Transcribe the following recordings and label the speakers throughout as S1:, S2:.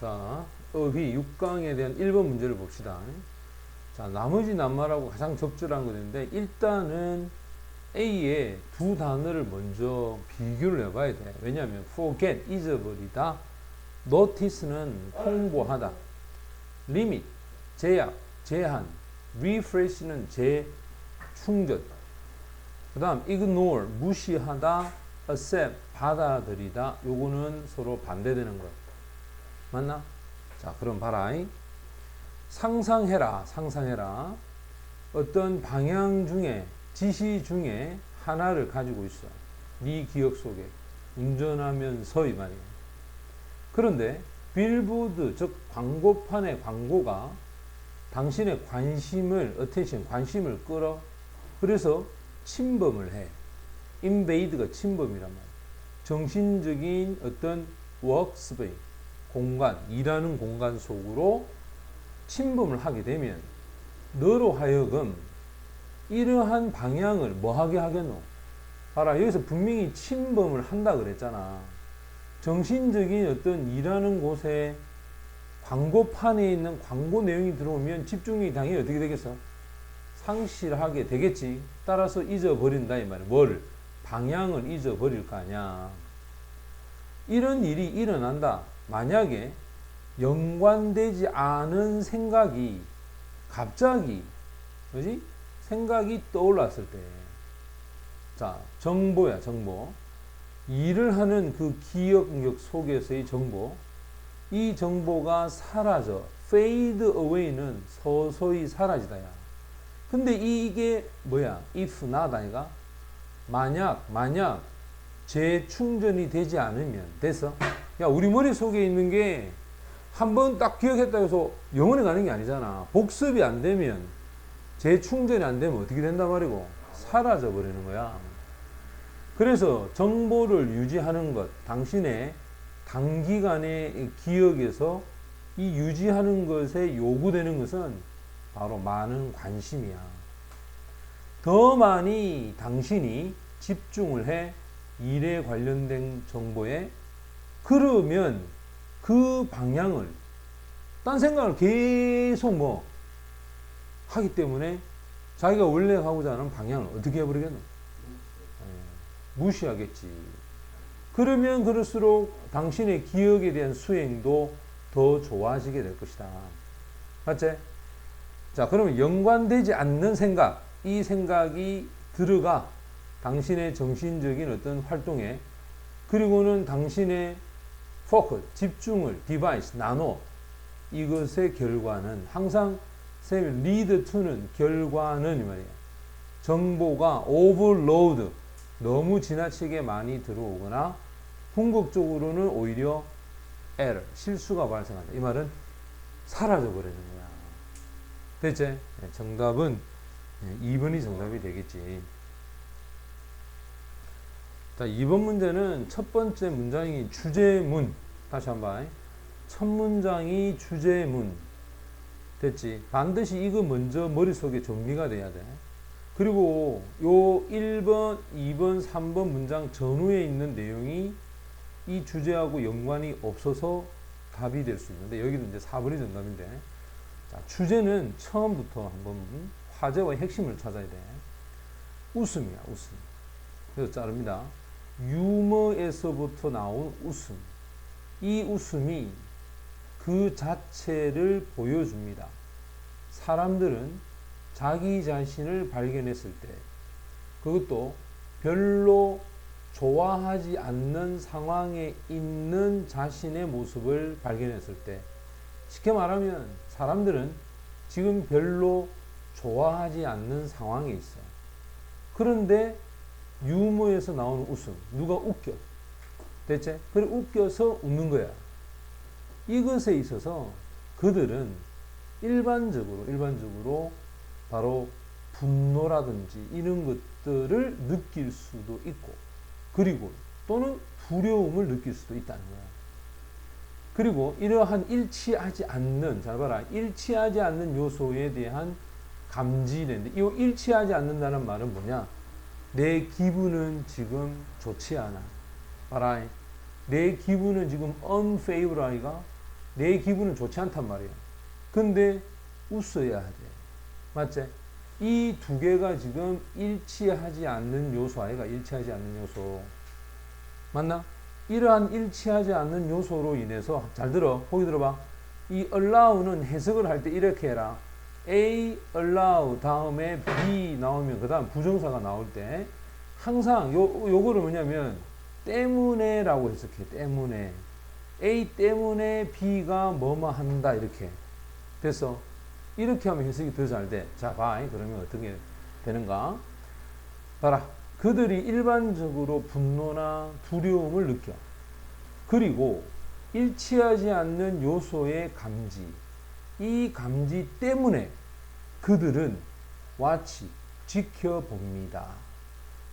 S1: 자, 어휘 6강에 대한 1번 문제를 봅시다. 자, 나머지 낱말하고 가장 적절한 것인데 일단은 A의 두 단어를 먼저 비교를 해봐야 돼. 왜냐하면 forget, 잊어버리다, notice는 홍보하다, limit, 제약, 제한, refresh는 재충전, 그 다음 ignore, 무시하다, accept, 받아들이다. 요거는 서로 반대되는 것. 맞나? 자, 그럼 봐라. 상상해라, 상상해라. 어떤 방향 중에, 지시 중에 하나를 가지고 있어. 네 기억 속에. 운전하면서 이 말이야. 그런데 빌보드, 즉 광고판의 광고가 당신의 관심을, attention, 관심을 끌어. 그래서 침범을 해. invade가 침범이란 말이야. 정신적인 어떤 workspace, 공간, 일하는 공간 속으로 침범을 하게 되면 너로 하여금 이러한 방향을 뭐 하게 하겠노? 봐라, 여기서 분명히 침범을 한다 그랬잖아. 정신적인 어떤 일하는 곳에 광고판에 있는 광고 내용이 들어오면 집중력이 당연히 어떻게 되겠어? 상실하게 되겠지. 따라서 잊어버린다 이 말이야. 뭘? 방향을 잊어버릴 거 아니야. 이런 일이 일어난다. 만약에 연관되지 않은 생각이 갑자기, 그지? 생각이 떠올랐을 때. 자, 정보야, 정보. 일을 하는 그 기억력 속에서의 정보. 이 정보가 사라져. fade away는 서서히 사라지다야. 근데 이게 뭐야? if not 아니가? 만약 재충전이 되지 않으면 돼서 야, 우리 머릿속에 있는 게 한 번 딱 기억했다 해서 영원히 가는 게 아니잖아. 복습이 안 되면, 재충전이 안 되면 어떻게 된단 말이고? 사라져 버리는 거야. 그래서 정보를 유지하는 것, 당신의 단기간의 기억에서 이 유지하는 것에 요구되는 것은 바로 많은 관심이야. 더 많이 당신이 집중을 해 일에 관련된 정보에, 그러면 그 방향을, 딴 생각을 계속 뭐 하기 때문에 자기가 원래 가고자 하는 방향을 어떻게 해버리겠노? 무시하겠지. 그러면 그럴수록 당신의 기억에 대한 수행도 더 좋아지게 될 것이다. 맞지? 자, 그러면 연관되지 않는 생각, 이 생각이 들어가 당신의 정신적인 어떤 활동에, 그리고는 당신의 포커스, 집중을, 디바이스, 나눠, 이것의 결과는 항상 쌤이 리드 투는 결과는 이 말이야. 정보가 오버로드, 너무 지나치게 많이 들어오거나 궁극적으로는 오히려 에러, 실수가 발생한다. 이 말은 사라져 버리는 거야. 됐지? 네, 정답은 2번이 정답이 되겠지. 자, 2번 문제는 첫 번째 문장이 주제문. 다시 한번. 첫 문장이 주제문. 됐지? 반드시 이거 먼저 머릿속에 정리가 돼야 돼. 그리고 요 1번, 2번, 3번 문장 전후에 있는 내용이 이 주제하고 연관이 없어서 답이 될 수 있는데, 여기도 이제 4번이 정답인데. 자, 주제는 처음부터 한번 화제와 핵심을 찾아야 돼. 웃음이야, 웃음. 그래서 자릅니다. 유머에서부터 나온 웃음. 이 웃음이 그 자체를 보여줍니다. 사람들은 자기 자신을 발견했을 때, 그것도 별로 좋아하지 않는 상황에 있는 자신의 모습을 발견했을 때, 쉽게 말하면 사람들은 지금 별로 좋아하지 않는 상황에 있어. 그런데 유머에서 나오는 웃음, 누가 웃겨. 됐지? 그래, 웃겨서 웃는 거야. 이것에 있어서 그들은 일반적으로 바로 분노라든지 이런 것들을 느낄 수도 있고, 그리고 또는 두려움을 느낄 수도 있다는 거야. 그리고 이러한 일치하지 않는, 잘 봐라, 일치하지 않는 요소에 대한 감지인데, 이 일치하지 않는다는 말은 뭐냐? 내 기분은 지금 좋지 않아. 봐라, 내 기분은 지금 unfavorable 아이가? 내 기분은 좋지 않단 말이야. 근데 웃어야 돼. 맞지? 이 두 개가 지금 일치하지 않는 요소 아이가. 일치하지 않는 요소 맞나? 이러한 일치하지 않는 요소로 인해서 잘 들어. 보기 들어봐. 이 allow는 해석을 할 때 이렇게 해라. A allow 다음에 B 나오면 그 다음 부정사가 나올 때 항상 요거를 뭐냐면 때문에 라고 해석해. 때문에 A 때문에 B가 뭐뭐 한다 이렇게 됐어. 이렇게 하면 해석이 더 잘 돼. 자 봐. 그러면 어떻게 되는가 봐라. 그들이 일반적으로 분노나 두려움을 느껴. 그리고 일치하지 않는 요소의 감지, 이 감지 때문에 그들은 watch, 지켜봅니다.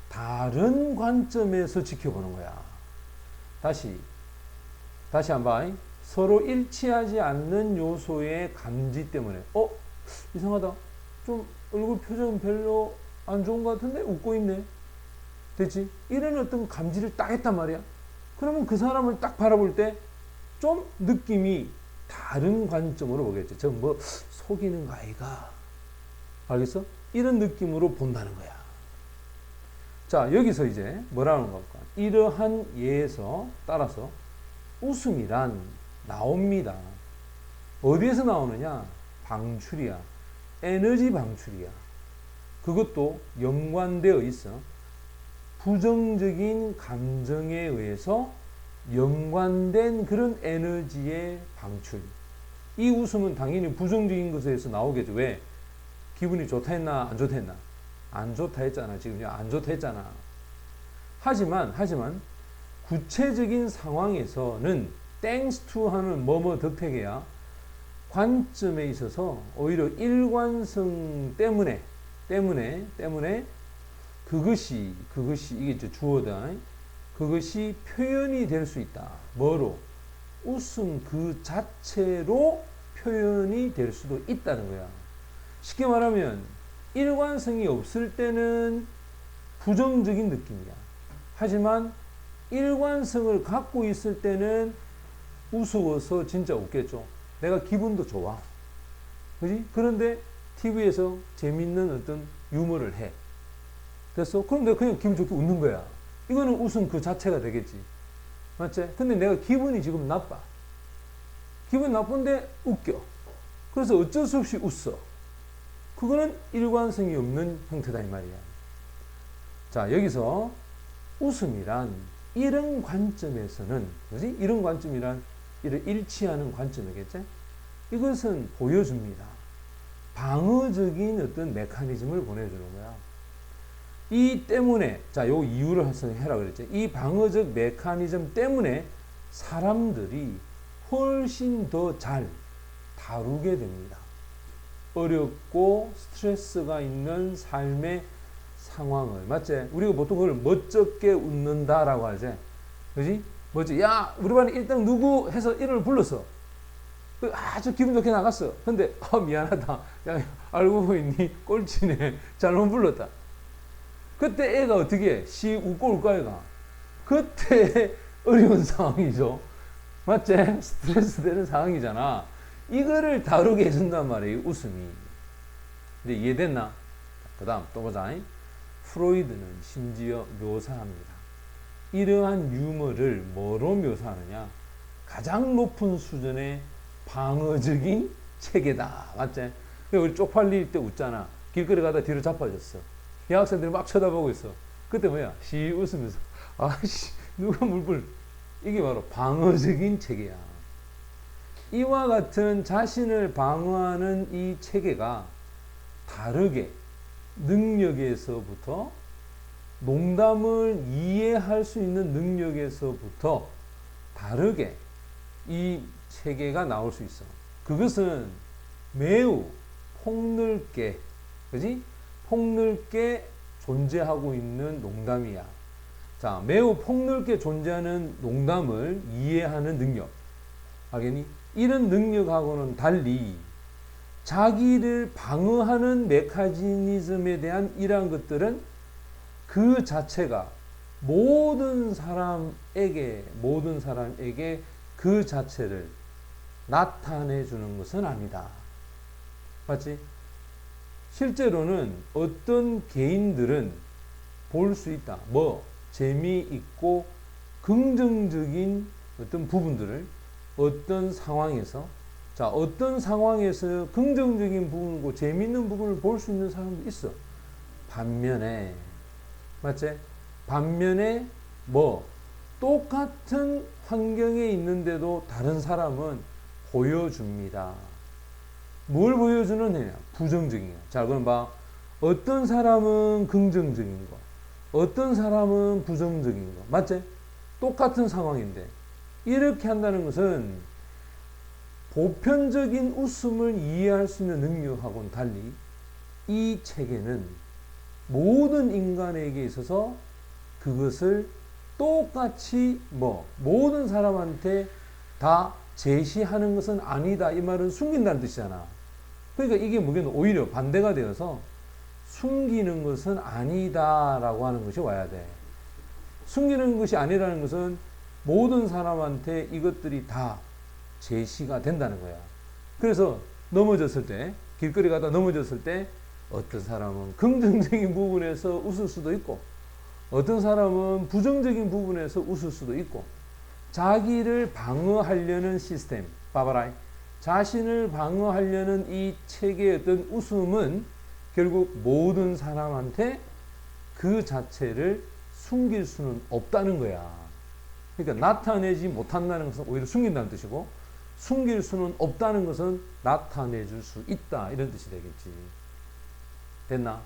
S1: 다른 관점에서 지켜보는 거야. 다시 한번. 서로 일치하지 않는 요소의 감지 때문에 이상하다. 좀 얼굴 표정 별로 안 좋은 것 같은데 웃고 있네. 됐지? 이런 어떤 감지를 딱 했단 말이야. 그러면 그 사람을 딱 바라볼 때 좀 느낌이 다른 관점으로 보겠지. 저 뭐 속이는 거 아이가. 알겠어? 이런 느낌으로 본다는 거야. 자, 여기서 이제 뭐라는 걸까? 이러한 예에서 따라서 웃음이란 나옵니다. 어디에서 나오느냐? 방출이야. 에너지 방출이야. 그것도 연관되어 있어. 부정적인 감정에 의해서 연관된 그런 에너지의 방출. 이 웃음은 당연히 부정적인 것에서 나오겠죠. 왜? 기분이 좋다 했나? 안 좋다 했나? 안 좋다 했잖아. 지금 안 좋다 했잖아. 하지만 구체적인 상황에서는 thanks to 하는 뭐뭐 덕택이야. 관점에 있어서 오히려 일관성 때문에 그것이 이게 이제 주어다. 그것이 표현이 될 수 있다. 뭐로? 웃음 그 자체로 표현이 될 수도 있다는 거야. 쉽게 말하면 일관성이 없을 때는 부정적인 느낌이야. 하지만 일관성을 갖고 있을 때는 우스워서 진짜 웃겠죠. 내가 기분도 좋아. 그지? 그런데 TV에서 재밌는 어떤 유머를 해. 됐어? 그럼 내가 그냥 기분 좋게 웃는 거야. 이거는 웃음 그 자체가 되겠지. 맞지? 근데 내가 기분이 지금 나빠. 기분 나쁜데 웃겨. 그래서 어쩔 수 없이 웃어. 그거는 일관성이 없는 형태다 이 말이야. 자, 여기서 웃음이란 이런 관점에서는, 그지? 이런 관점이란 이런 일치하는 관점이겠지? 이것은 보여줍니다. 방어적인 어떤 메커니즘을 보내주는 거야. 이 때문에, 자, 요 이유를 해라 그랬지. 이 방어적 메커니즘 때문에 사람들이 훨씬 더 잘 다루게 됩니다. 어렵고 스트레스가 있는 삶의 상황을. 맞지? 우리가 보통 그걸 멋쩍게 웃는다라고 하지. 그지? 뭐지? 야, 우리 반에 1등 누구 해서 이름을 불렀어. 아주 기분 좋게 나갔어. 근데, 미안하다. 야, 알고 보니 꼴찌네. 잘못 불렀다. 그때 애가 어떻게 해? 시 웃고 울까 애가. 그때 어려운 상황이죠. 맞지? 스트레스 되는 상황이잖아. 이거를 다루게 해준단 말이에요. 웃음이. 이제 이해됐나? 그 다음 또 보자. 프로이드는 심지어 묘사합니다. 이러한 유머를 뭐로 묘사하느냐? 가장 높은 수준의 방어적인 체계다. 맞지? 우리 쪽팔릴 때 웃잖아. 길거리 가다 뒤로 자빠졌어. 여학생들이 막 쳐다보고 있어. 그때 뭐야? 시 웃으면서 아씨 누가 물불. 이게 바로 방어적인 체계야. 이와 같은 자신을 방어하는 이 체계가 다르게 능력에서부터 농담을 이해할 수 있는 능력에서부터 다르게 이 체계가 나올 수 있어. 그것은 매우 폭넓게, 그지? 폭넓게 존재하고 있는 농담이야. 자, 매우 폭넓게 존재하는 농담을 이해하는 능력. 알겠니? 이런 능력하고는 달리 자기를 방어하는 메커니즘에 대한 이러한 것들은 그 자체가 모든 사람에게 그 자체를 나타내 주는 것은 아니다. 맞지? 실제로는 어떤 개인들은 볼 수 있다. 재미있고 긍정적인 어떤 부분들을 어떤 상황에서 어떤 상황에서 긍정적인 부분이고 재미있는 부분을 볼 수 있는 사람도 있어. 반면에 맞지? 반면에 똑같은 환경에 있는데도 다른 사람은 보여줍니다. 뭘 보여주는 애냐? 부정적인 거. 자, 그럼 봐. 어떤 사람은 긍정적인 거, 어떤 사람은 부정적인 거. 맞지? 똑같은 상황인데. 이렇게 한다는 것은 보편적인 웃음을 이해할 수 있는 능력하고는 달리 이 책에는 모든 인간에게 있어서 그것을 똑같이 모든 사람한테 다 제시하는 것은 아니다. 이 말은 숨긴다는 뜻이잖아. 그러니까 이게 무게는 오히려 반대가 되어서 숨기는 것은 아니다라고 하는 것이 와야 돼. 숨기는 것이 아니라는 것은 모든 사람한테 이것들이 다 제시가 된다는 거야. 그래서 넘어졌을 때, 길거리 가다 넘어졌을 때 어떤 사람은 긍정적인 부분에서 웃을 수도 있고 어떤 사람은 부정적인 부분에서 웃을 수도 있고 자기를 방어하려는 시스템, 봐봐라. 자신을 방어하려는 이 책의 어떤 웃음은 결국 모든 사람한테 그 자체를 숨길 수는 없다는 거야. 그러니까 나타내지 못한다는 것은 오히려 숨긴다는 뜻이고 숨길 수는 없다는 것은 나타내줄 수 있다. 이런 뜻이 되겠지. 됐나?